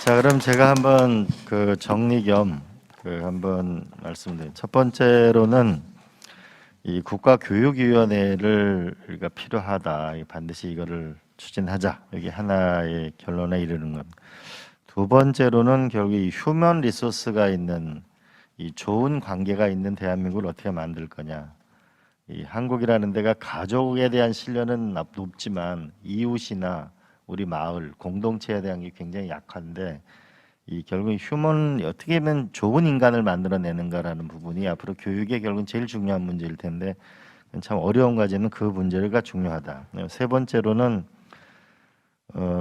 자, 그럼 제가 한번 그 정리 겸 한번 말씀드려요. 첫 번째로는 이 국가교육위원회를 우리가 필요하다. 반드시 이거를 추진하자. 여기 하나의 결론에 이르는 것. 두 번째로는 결국 이 휴먼 리소스가 있는 이 좋은 관계가 있는 대한민국을 어떻게 만들 거냐. 이 한국이라는 데가 가족에 대한 신뢰는 높지만 이웃이나 우리 마을 공동체에 대한 게 굉장히 약한데 이 결국 휴먼 어떻게 하면 좋은 인간을 만들어내는가라는 부분이 앞으로 교육의 결국은 제일 중요한 문제일 텐데 참 어려운 과제는 그 문제가 중요하다. 세 번째로는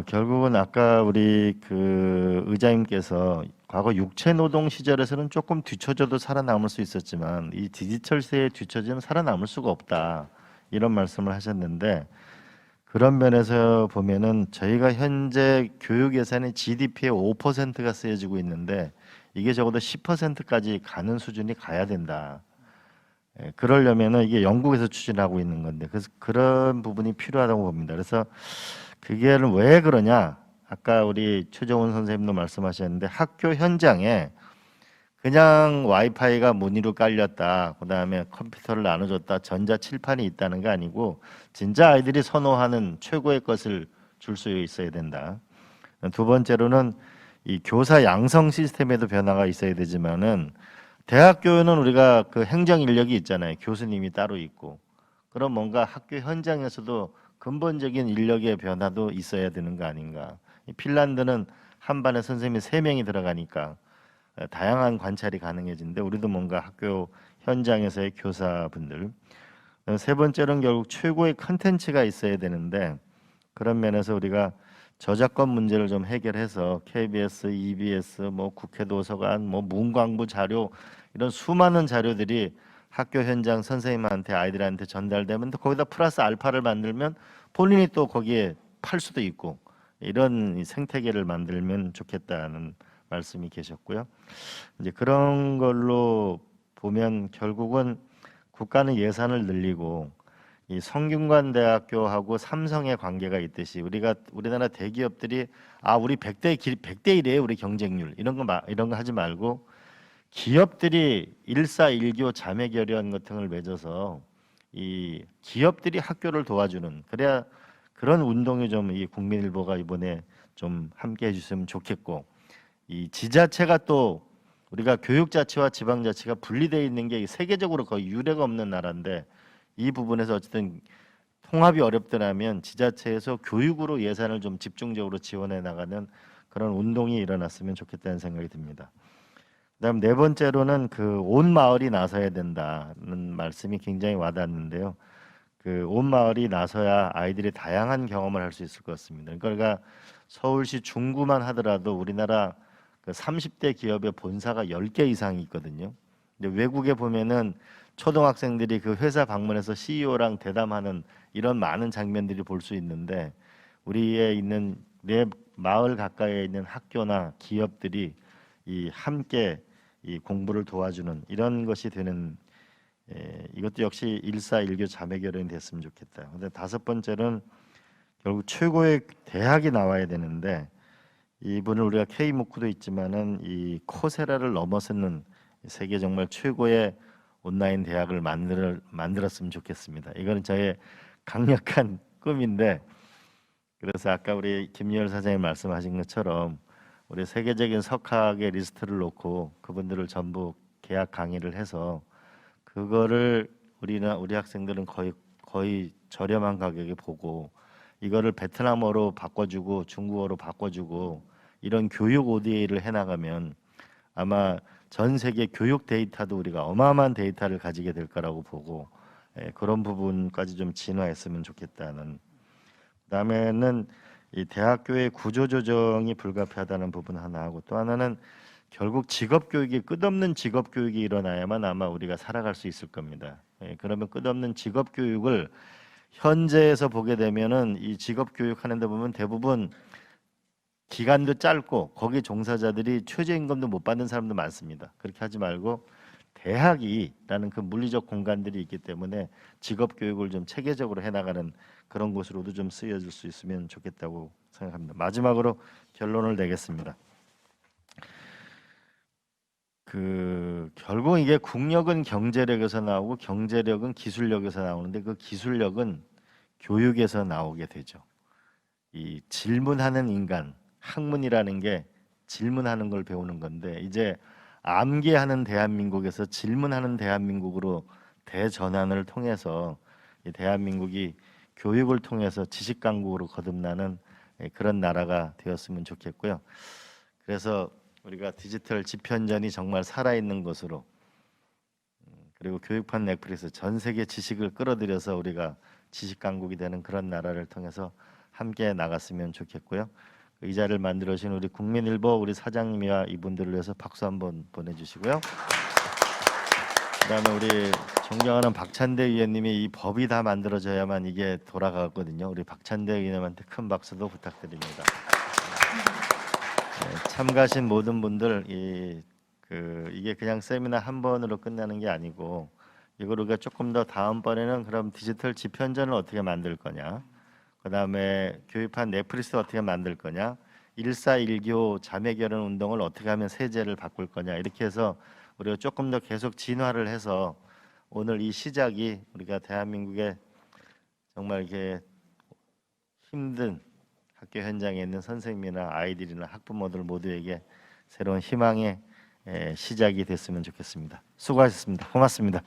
결국은 아까 우리 그 의장님께서 과거 육체 노동 시절에서는 조금 뒤처져도 살아남을 수 있었지만 이 디지털 시대에 뒤처지면 살아남을 수가 없다. 이런 말씀을 하셨는데 그런 면에서 보면은 저희가 현재 교육 예산이 GDP의 5%가 쓰여지고 있는데 이게 적어도 10%까지 가는 수준이 가야 된다. 그러려면은 이게 영국에서 추진하고 있는 건데 그래서 그런 부분이 필요하다고 봅니다. 그래서 그게 왜 그러냐? 아까 우리 최정훈 선생님도 말씀하셨는데 학교 현장에 그냥 와이파이가 문 위로 깔렸다. 그다음에 컴퓨터를 나눠줬다. 전자 칠판이 있다는 게 아니고 진짜 아이들이 선호하는 최고의 것을 줄 수 있어야 된다. 두 번째로는 이 교사 양성 시스템에도 변화가 있어야 되지만은 대학교는 우리가 그 행정 인력이 있잖아요. 교수님이 따로 있고. 그럼 뭔가 학교 현장에서도 근본적인 인력의 변화도 있어야 되는 거 아닌가. 이 핀란드는 한 반에 선생님이 3명이 들어가니까 다양한 관찰이 가능해지는데 우리도 뭔가 학교 현장에서의 교사분들 세 번째는 결국 최고의 컨텐츠가 있어야 되는데 그런 면에서 우리가 저작권 문제를 좀 해결해서 KBS, EBS, 뭐 국회 도서관, 뭐 문광부 자료 이런 수많은 자료들이 학교 현장 선생님한테 아이들한테 전달되면 또 거기다 플러스 알파를 만들면 본인이 또 거기에 팔 수도 있고 이런 생태계를 만들면 좋겠다는 말씀이 계셨고요. 이제 그런 걸로 보면 결국은 국가는 예산을 늘리고 이 성균관 대학교하고 삼성의 관계가 있듯이 우리나라 대기업들이 우리 100대 1이에요. 우리 경쟁률. 이런 거 하지 말고 기업들이 일사일교 자매 결연 같은 걸 맺어서 이 기업들이 학교를 도와주는 그래야 그런 운동이 좀 이 국민일보가 이번에 좀 함께 해주시면 좋겠고 이 지자체가 또 우리가 교육자치와 지방자치가 분리되어 있는 게 세계적으로 거의 유례가 없는 나라인데 이 부분에서 어쨌든 통합이 어렵더라면 지자체에서 교육으로 예산을 좀 집중적으로 지원해 나가는 그런 운동이 일어났으면 좋겠다는 생각이 듭니다. 그다음 네 번째로는 그 온 마을이 나서야 된다는 말씀이 굉장히 와닿는데요. 그 온 마을이 나서야 아이들이 다양한 경험을 할 수 있을 것 같습니다. 그러니까 서울시 중구만 하더라도 우리나라 그 30대 기업의 본사가 10개 이상이 있거든요. 근데 외국에 보면은 초등학생들이 그 회사 방문해서 CEO랑 대담하는 이런 많은 장면들이 볼 수 있는데 우리에 있는 내 마을 가까이에 있는 학교나 기업들이 이 함께 이 공부를 도와주는 이런 것이 되는 이것도 역시 일사일교 자매결연이 됐으면 좋겠다. 근데 다섯 번째는 결국 최고의 대학이 나와야 되는데 이분을 우리가 K무크도 있지만은 이 코세라를 넘어서는 세계 정말 최고의 온라인 대학을 만들었으면 좋겠습니다. 이거는 저의 강력한 꿈인데 그래서 아까 우리 김유열 사장님 말씀하신 것처럼 우리 세계적인 석학의 리스트를 놓고 그분들을 전부 계약 강의를 해서 그거를 우리 학생들은 거의 저렴한 가격에 보고 이거를 베트남어로 바꿔주고 중국어로 바꿔주고 이런 교육 ODA를 해나가면 아마 전 세계 교육 데이터도 우리가 어마어마한 데이터를 가지게 될 거라고 보고 그런 부분까지 좀 진화했으면 좋겠다는. 그다음에는 이 대학교의 구조 조정이 불가피하다는 부분 하나 하고 또 하나는 결국 직업 교육이 끝없는 직업 교육이 일어나야만 아마 우리가 살아갈 수 있을 겁니다. 그러면 끝없는 직업 교육을 현재에서 보게 되면은 이 직업 교육 하는 데 보면 대부분 기간도 짧고 거기 종사자들이 최저임금도 못 받는 사람도 많습니다. 그렇게 하지 말고 대학이라는 그 물리적 공간들이 있기 때문에 직업 교육을 좀 체계적으로 해나가는 그런 곳으로도 좀 쓰여질 수 있으면 좋겠다고 생각합니다. 마지막으로 결론을 내겠습니다. 결국 이게 국력은 경제력에서 나오고 경제력은 기술력에서 나오는데 그 기술력은 교육에서 나오게 되죠. 이 질문하는 인간, 학문이라는 게 질문하는 걸 배우는 건데 이제 암기하는 대한민국에서 질문하는 대한민국으로 대전환을 통해서 이 대한민국이 교육을 통해서 지식 강국으로 거듭나는 그런 나라가 되었으면 좋겠고요. 그래서 우리가 디지털 집현전이 정말 살아있는 것으로 그리고 교육판 넷플릭스 전 세계 지식을 끌어들여서 우리가 지식 강국이 되는 그런 나라를 통해서 함께 나갔으면 좋겠고요. 이 자리를 만들어 주신 우리 국민일보 우리 사장님이와 이분들을 위해서 박수 한번 보내주시고요. 그다음에 우리 존경하는 박찬대 위원님이 이 법이 다 만들어져야만 이게 돌아가거든요. 우리 박찬대 위원님한테 큰 박수도 부탁드립니다. 참가하신 모든 분들 이게 그냥 세미나 한 번으로 끝나는 게 아니고 이걸 우리가 조금 더 다음번에는 그럼 디지털 집현전을 어떻게 만들 거냐, 그다음에 교육판 넷플릭스 어떻게 만들 거냐, 1419 자매결혼 운동을 어떻게 하면 세제를 바꿀 거냐, 이렇게 해서 우리가 조금 더 계속 진화를 해서 오늘 이 시작이 우리가 대한민국의 정말 이렇게 힘든 학교 현장에 있는 선생님이나 아이들이나 학부모들 모두에게 새로운 희망의 시작이 됐으면 좋겠습니다. 수고하셨습니다. 고맙습니다.